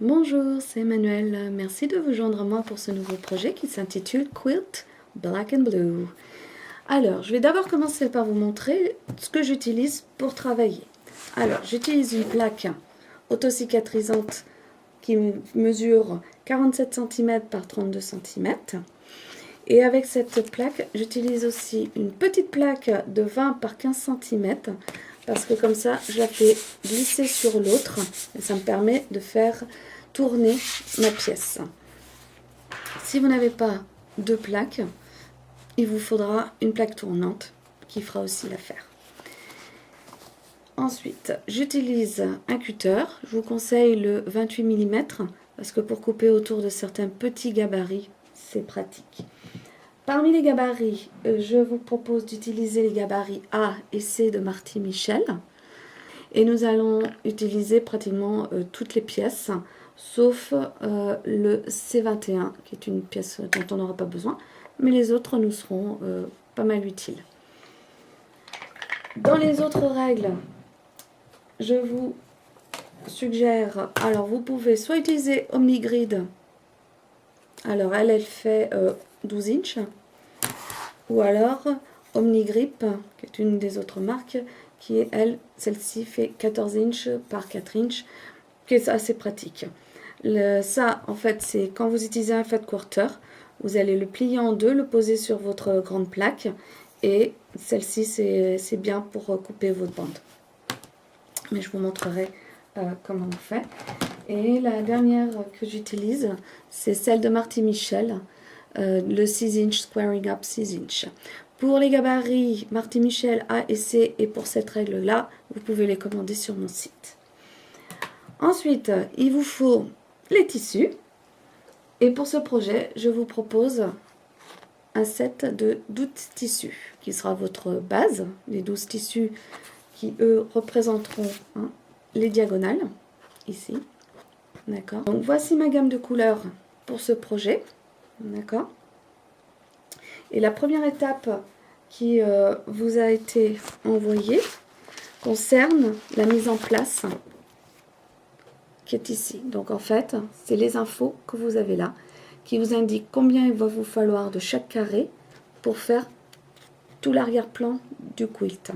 Bonjour, c'est Emmanuel. Merci de vous joindre à moi pour ce nouveau projet qui s'intitule Quilt Black and Blue. Alors, je vais d'abord commencer par vous montrer ce que j'utilise pour travailler. Alors, j'utilise une plaque autocicatrisante qui mesure 47 cm par 32 cm. Et avec cette plaque, j'utilise aussi une petite plaque de 20 par 15 cm parce que comme ça, je la fais glisser sur l'autre et ça me permet de faire tourner ma pièce. Si vous n'avez pas de plaque, il vous faudra une plaque tournante qui fera aussi l'affaire. Ensuite, j'utilise un cutter. Je vous conseille le 28 mm parce que pour couper autour de certains petits gabarits, c'est pratique. Parmi les gabarits, je vous propose d'utiliser les gabarits A et C de Marty Michel. Et nous allons utiliser pratiquement toutes les pièces, sauf le C21, qui est une pièce dont on n'aura pas besoin. Mais les autres nous seront pas mal utiles. Dans les autres règles, je vous suggère, alors vous pouvez soit utiliser OmniGrid, alors elle fait 12 inches, ou alors OmniGrip, qui est une des autres marques, qui est celle-ci fait 14 inches par 4 inches, qui est assez pratique. Ça, en fait, c'est quand vous utilisez un fat quarter, vous allez le plier en deux, le poser sur votre grande plaque, et celle-ci, c'est bien pour couper votre bande. Mais je vous montrerai comment on fait. Et la dernière que j'utilise, c'est celle de Marty Michel, le 6 inch Squaring Up 6 inch. Pour les gabarits Marty Michel A et C, et pour cette règle-là, vous pouvez les commander sur mon site. Ensuite, il vous faut les tissus. Et pour ce projet, je vous propose un set de 12 tissus, qui sera votre base. Les 12 tissus qui, eux, représenteront les diagonales, ici. D'accord. Donc, voici ma gamme de couleurs pour ce projet. D'accord. Et la première étape qui vous a été envoyée concerne la mise en place qui est ici. Donc en fait, c'est les infos que vous avez là qui vous indiquent combien il va vous falloir de chaque carré pour faire tout l'arrière-plan du quilt.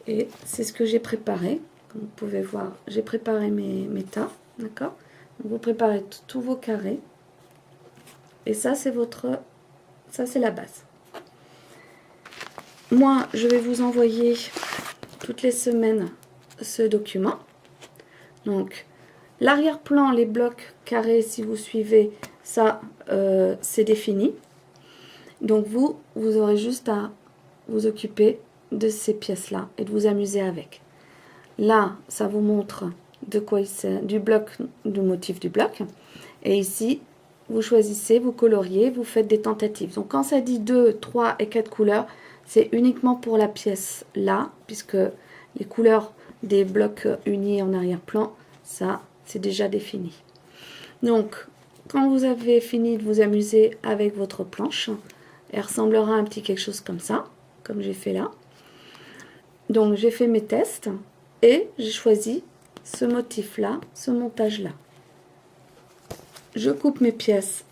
Et c'est ce que j'ai préparé. Comme vous pouvez voir, j'ai préparé mes tas. D'accord. Vous préparez tous vos carrés. Et ça, c'est la base. Moi, je vais vous envoyer toutes les semaines ce document. Donc, l'arrière-plan, les blocs carrés, si vous suivez, ça, c'est défini. Donc, vous aurez juste à vous occuper de ces pièces-là et de vous amuser avec. Là, ça vous montre de quoi il s'agit, du motif du bloc. Et ici, vous choisissez, vous coloriez, vous faites des tentatives. Donc, quand ça dit 2, 3 et 4 couleurs, c'est uniquement pour la pièce là, puisque les couleurs des blocs unis en arrière-plan, ça, c'est déjà défini. Donc, quand vous avez fini de vous amuser avec votre planche, elle ressemblera à un petit quelque chose comme ça, comme j'ai fait là. Donc, j'ai fait mes tests et j'ai choisi ce motif-là, ce montage-là. Je coupe mes pièces,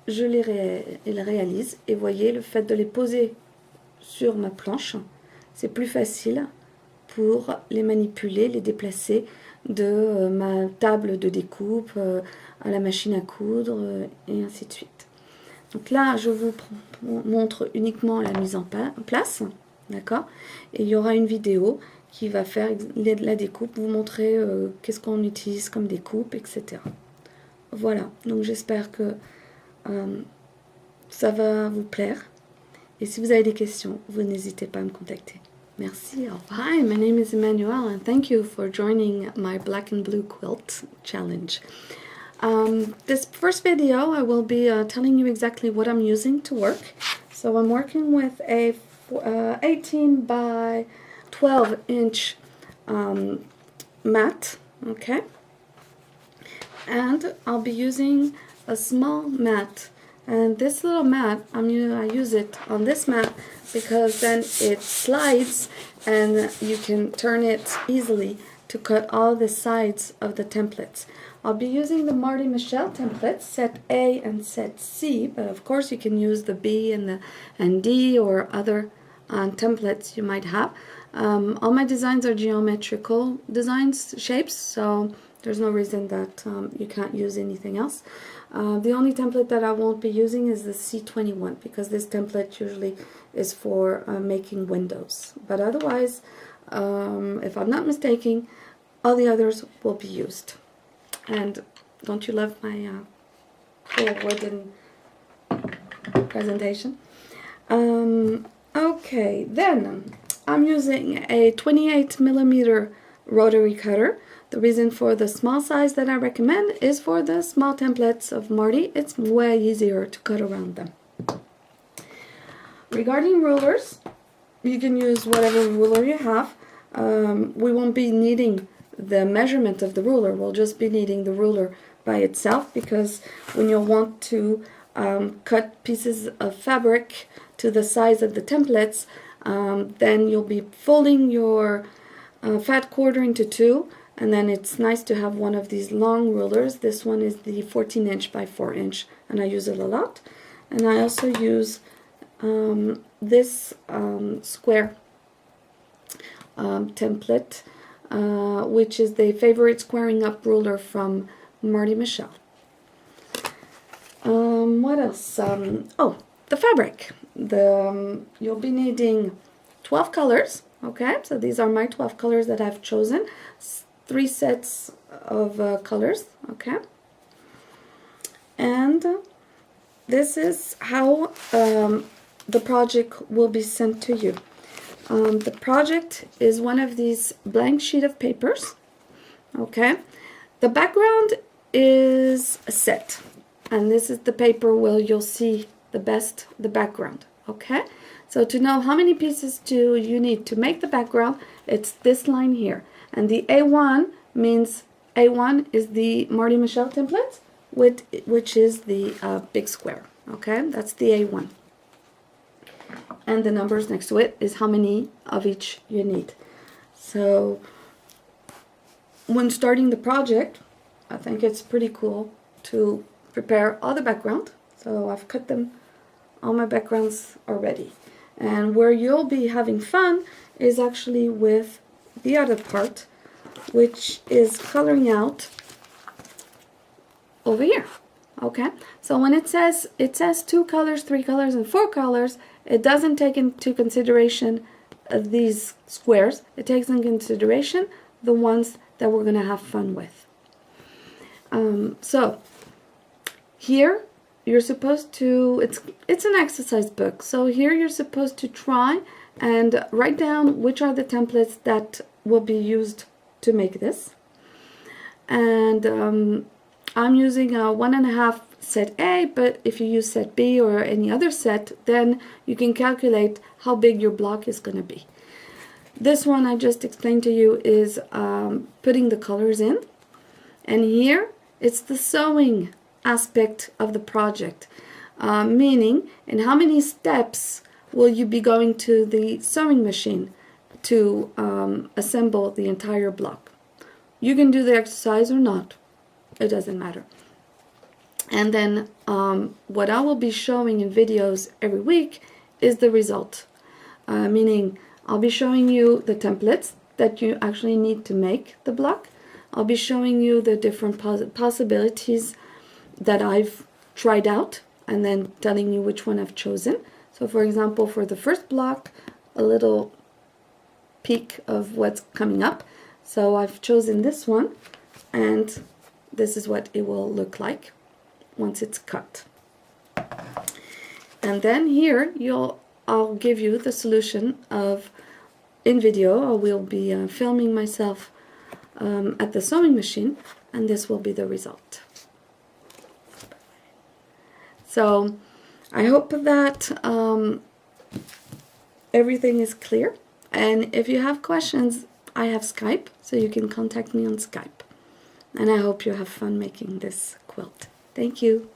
je les réalise et voyez, le fait de les poser sur ma planche, c'est plus facile pour les manipuler, les déplacer de ma table de découpe à la machine à coudre et ainsi de suite. Donc là, je vous montre uniquement la mise en place, d'accord? Et il y aura une vidéo qui va faire la découpe, vous montrer qu'est-ce qu'on utilise comme découpe, etc. Voilà, donc j'espère que ça va vous plaire. Et si vous avez des questions, vous n'hésitez pas à me contacter. Merci. Hi, my name is Emmanuel and thank you for joining my Black and Blue Quilt Challenge. This first video, I will be telling you exactly what I'm using to work. So I'm working with a 18 by 12 inch mat, okay? And I'll be using a small mat. And this little mat, I use it on this mat because then it slides and you can turn it easily to cut all the sides of the templates. I'll be using the Marty Michelle templates, set A and set C, but of course you can use the B and D or other templates you might have. All my designs are geometrical designs, shapes, so there's no reason that you can't use anything else. The only template that I won't be using is the C21, because this template usually is for making windows. But otherwise, if I'm not mistaken, all the others will be used. And don't you love my cool wooden presentation? Okay, then I'm using a 28mm rotary cutter. The reason for the small size that I recommend is for the small templates of Marty. It's way easier to cut around them. Regarding rulers, you can use whatever ruler you have. We won't be needing the measurement of the ruler. We'll just be needing the ruler by itself, because when you'll want to cut pieces of fabric to the size of the templates, then you'll be folding your fat quarter into two, and then it's nice to have one of these long rulers. This one is the 14" by 4", and I use it a lot. And I also use this square template, which is the favorite squaring up ruler from Marty Michelle. What else? Oh, the fabric. You'll be needing 12 colors. Okay, so these are my 12 colors that I've chosen. 3 sets of colors. Okay, and this is how the project will be sent to you. The project is one of these blank sheet of papers. Okay, the background is a set, and this is the paper where you'll see the background. Okay, so to know how many pieces do you need to make the background, it's this line here, and the A1 means A1 is the Marty Michelle template, which is the big square. Okay, that's the A1. And the numbers next to it is how many of each you need. So when starting the project, I think it's pretty cool to prepare all the background. So I've cut them, all my backgrounds already. And where you'll be having fun is actually with the other part, which is coloring out over here. Okay, so when it says 2 colors, 3 colors, and 4 colors, it doesn't take into consideration these squares. It takes into consideration the ones that we're going to have fun with. So here you're supposed to, it's an exercise book, so here you're supposed to try and write down which are the templates that will be used to make this. And I'm using a 1.5 set A, but if you use set B or any other set, then you can calculate how big your block is going to be. This one I just explained to you is putting the colors in, and here it's the sewing aspect of the project, meaning in how many steps will you be going to the sewing machine to assemble the entire block. You can do the exercise or not, it doesn't matter. And then what I will be showing in videos every week is the result, meaning I'll be showing you the templates that you actually need to make the block. I'll be showing you the different possibilities that I've tried out and then telling you which one I've chosen. So for example, for the first block, a little peek of what's coming up. So I've chosen this one, and this is what it will look like once it's cut. And then here I'll give you the solution of in video. I will be filming myself at the sewing machine, and this will be the result. So I hope that everything is clear, and if you have questions, I have Skype, so you can contact me on Skype. And I hope you have fun making this quilt. Thank you.